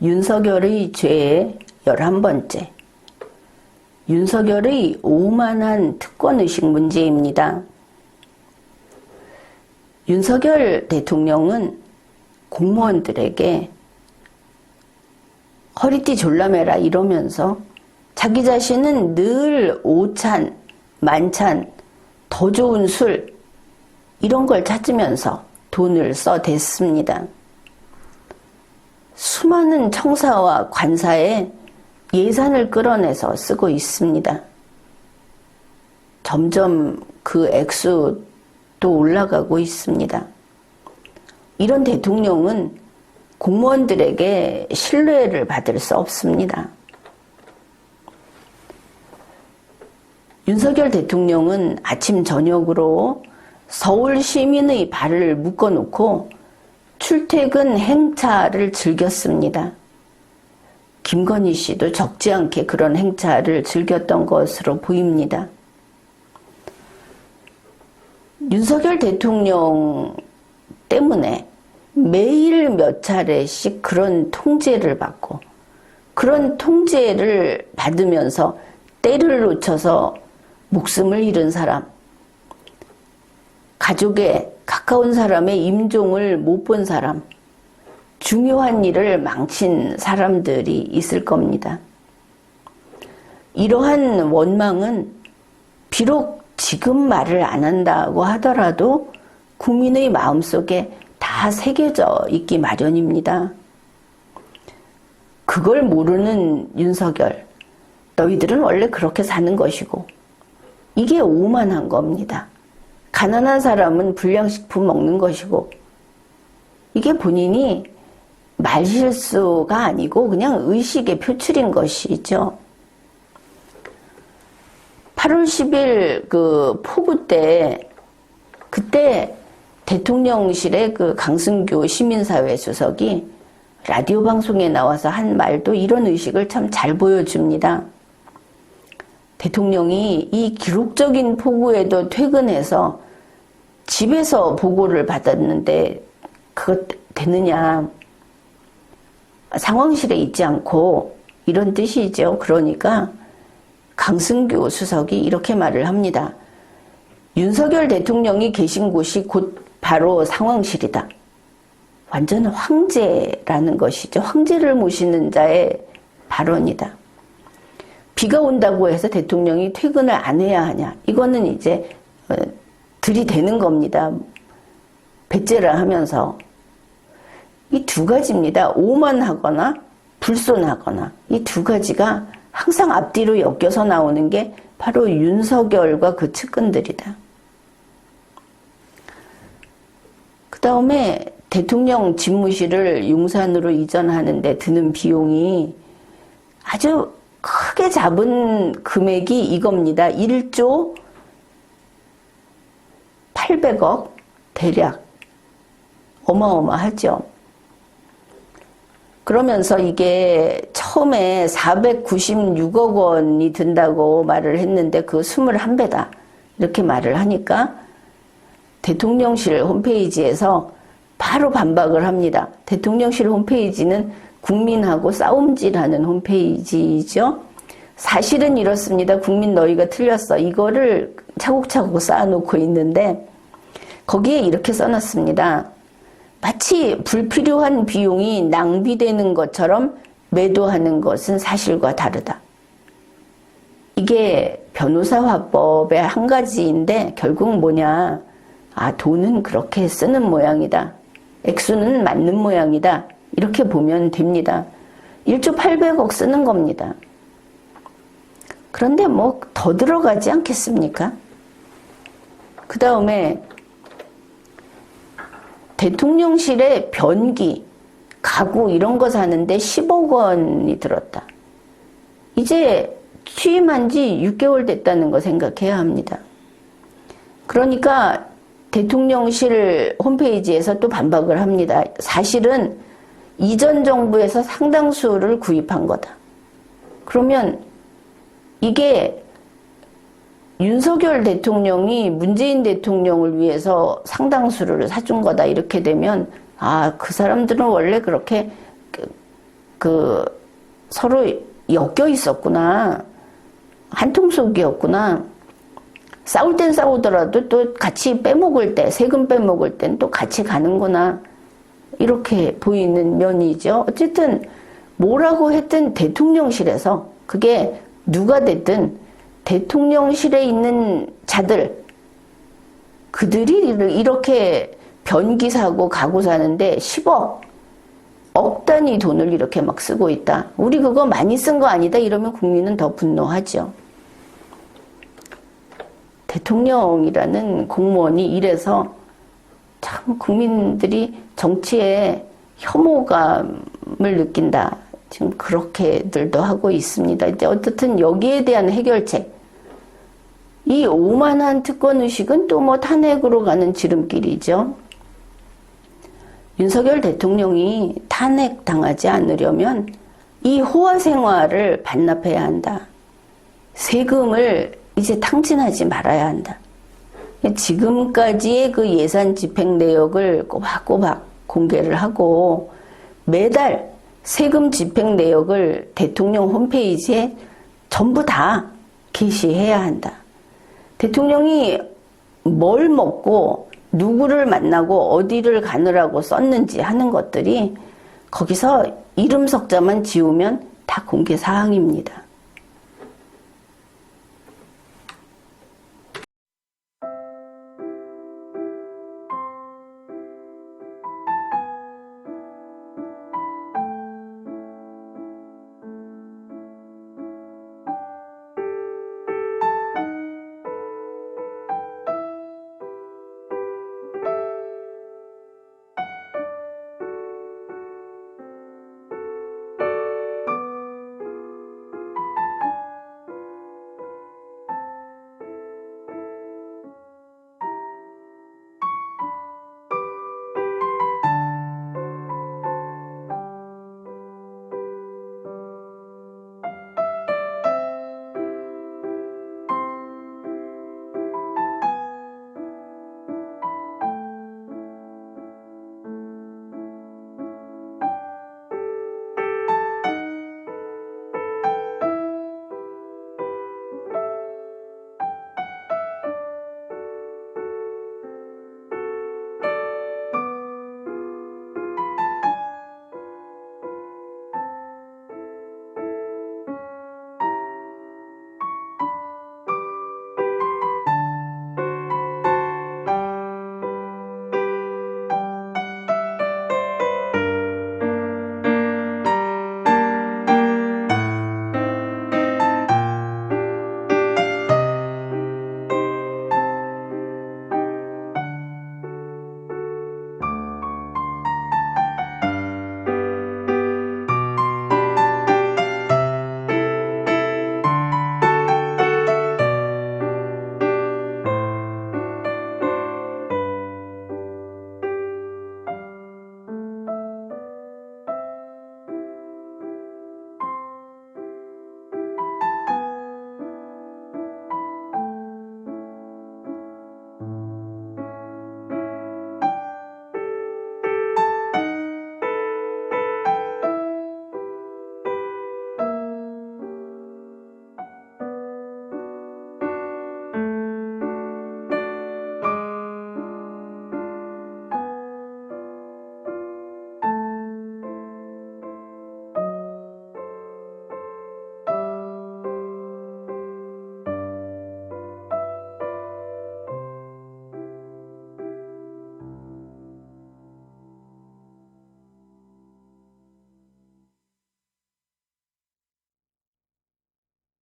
윤석열의 죄 11번째. 윤석열의 오만한 특권의식 문제입니다. 윤석열 대통령은 공무원들에게 허리띠 졸라매라 이러면서 자기 자신은 늘 오찬, 만찬, 더 좋은 술 이런 걸 찾으면서 돈을 써댔습니다. 수많은 청사와 관사에 예산을 끌어내서 쓰고 있습니다. 점점 그 액수도 올라가고 있습니다. 이런 대통령은 공무원들에게 신뢰를 받을 수 없습니다. 윤석열 대통령은 아침 저녁으로 서울 시민의 발을 묶어놓고 출퇴근 행차를 즐겼습니다. 김건희 씨도 적지 않게 그런 행차를 즐겼던 것으로 보입니다. 윤석열 대통령 때문에 매일 몇 차례씩 그런 통제를 받고 그런 통제를 받으면서 때를 놓쳐서 목숨을 잃은 사람, 가족에 가까운 사람의 임종을 못 본 사람, 중요한 일을 망친 사람들이 있을 겁니다. 이러한 원망은 비록 지금 말을 안 한다고 하더라도 국민의 마음속에 다 새겨져 있기 마련입니다. 그걸 모르는 윤석열, 너희들은 원래 그렇게 사는 것이고 이게 오만한 겁니다. 가난한 사람은 불량식품 먹는 것이고 이게 본인이 말실수가 아니고 그냥 의식의 표출인 것이죠. 8월 10일 그 폭우 때 그때 대통령실의 그 강승규 시민사회 수석이 라디오 방송에 나와서 한 말도 이런 의식을 참 잘 보여줍니다. 대통령이 이 기록적인 폭우에도 퇴근해서 집에서 보고를 받았는데 그것 되느냐, 상황실에 있지 않고 이런 뜻이죠. 그러니까 강승규 수석이 이렇게 말을 합니다. 윤석열 대통령이 계신 곳이 곧 바로 상황실이다. 완전 황제라는 것이죠. 황제를 모시는 자의 발언이다. 비가 온다고 해서 대통령이 퇴근을 안 해야 하냐. 이거는 이제 들이대는 겁니다. 배째라 하면서. 이 두 가지입니다. 오만하거나 불손하거나 이 두 가지가 항상 앞뒤로 엮여서 나오는 게 바로 윤석열과 그 측근들이다. 그 다음에 대통령 집무실을 용산으로 이전하는 데 드는 비용이 아주 크게 잡은 금액이 이겁니다. 1조 800억 대략. 어마어마하죠. 그러면서 이게 처음에 496억 원이 든다고 말을 했는데 그 21배다. 이렇게 말을 하니까 대통령실 홈페이지에서 바로 반박을 합니다. 대통령실 홈페이지는 국민하고 싸움질하는 홈페이지죠. 사실은 이렇습니다. 국민 너희가 틀렸어. 이거를 차곡차곡 쌓아놓고 있는데 거기에 이렇게 써놨습니다. 마치 불필요한 비용이 낭비되는 것처럼 매도하는 것은 사실과 다르다. 이게 변호사 화법의 한 가지인데 결국 뭐냐. 아, 돈은 그렇게 쓰는 모양이다. 액수는 맞는 모양이다. 이렇게 보면 됩니다. 1조 800억 쓰는 겁니다. 그런데 뭐 더 들어가지 않겠습니까? 그 다음에 대통령실에 변기, 가구 이런 거 사는데 10억 원이 들었다. 이제 취임한 지 6개월 됐다는 거 생각해야 합니다. 그러니까 대통령실 홈페이지에서 또 반박을 합니다. 사실은 이전 정부에서 상당수를 구입한 거다. 그러면 이게 윤석열 대통령이 문재인 대통령을 위해서 상당수를 사준 거다 이렇게 되면 아, 그 사람들은 원래 그렇게 서로 엮여 있었구나. 한통속이었구나. 싸울 땐 싸우더라도 또 같이 빼먹을 때, 세금 빼먹을 땐 또 같이 가는구나. 이렇게 보이는 면이죠. 어쨌든 뭐라고 했든 대통령실에서, 그게 누가 됐든 대통령실에 있는 자들, 그들이 이렇게 변기 사고 가구 사는데 10억, 억 단위 돈을 이렇게 막 쓰고 있다. 우리 그거 많이 쓴 거 아니다. 이러면 국민은 더 분노하죠. 대통령이라는 공무원이 이래서 참 국민들이 정치에 혐오감을 느낀다. 지금 그렇게들도 하고 있습니다. 이제 어쨌든 여기에 대한 해결책. 이 오만한 특권 의식은 또 뭐 탄핵으로 가는 지름길이죠. 윤석열 대통령이 탄핵당하지 않으려면 이 호화 생활을 반납해야 한다. 세금을 이제 탕진하지 말아야 한다. 지금까지의 그 예산 집행 내역을 꼬박꼬박 공개를 하고 매달 세금 집행 내역을 대통령 홈페이지에 전부 다 게시해야 한다. 대통령이 뭘 먹고 누구를 만나고 어디를 가느라고 썼는지 하는 것들이 거기서 이름 석자만 지우면 다 공개 사항입니다.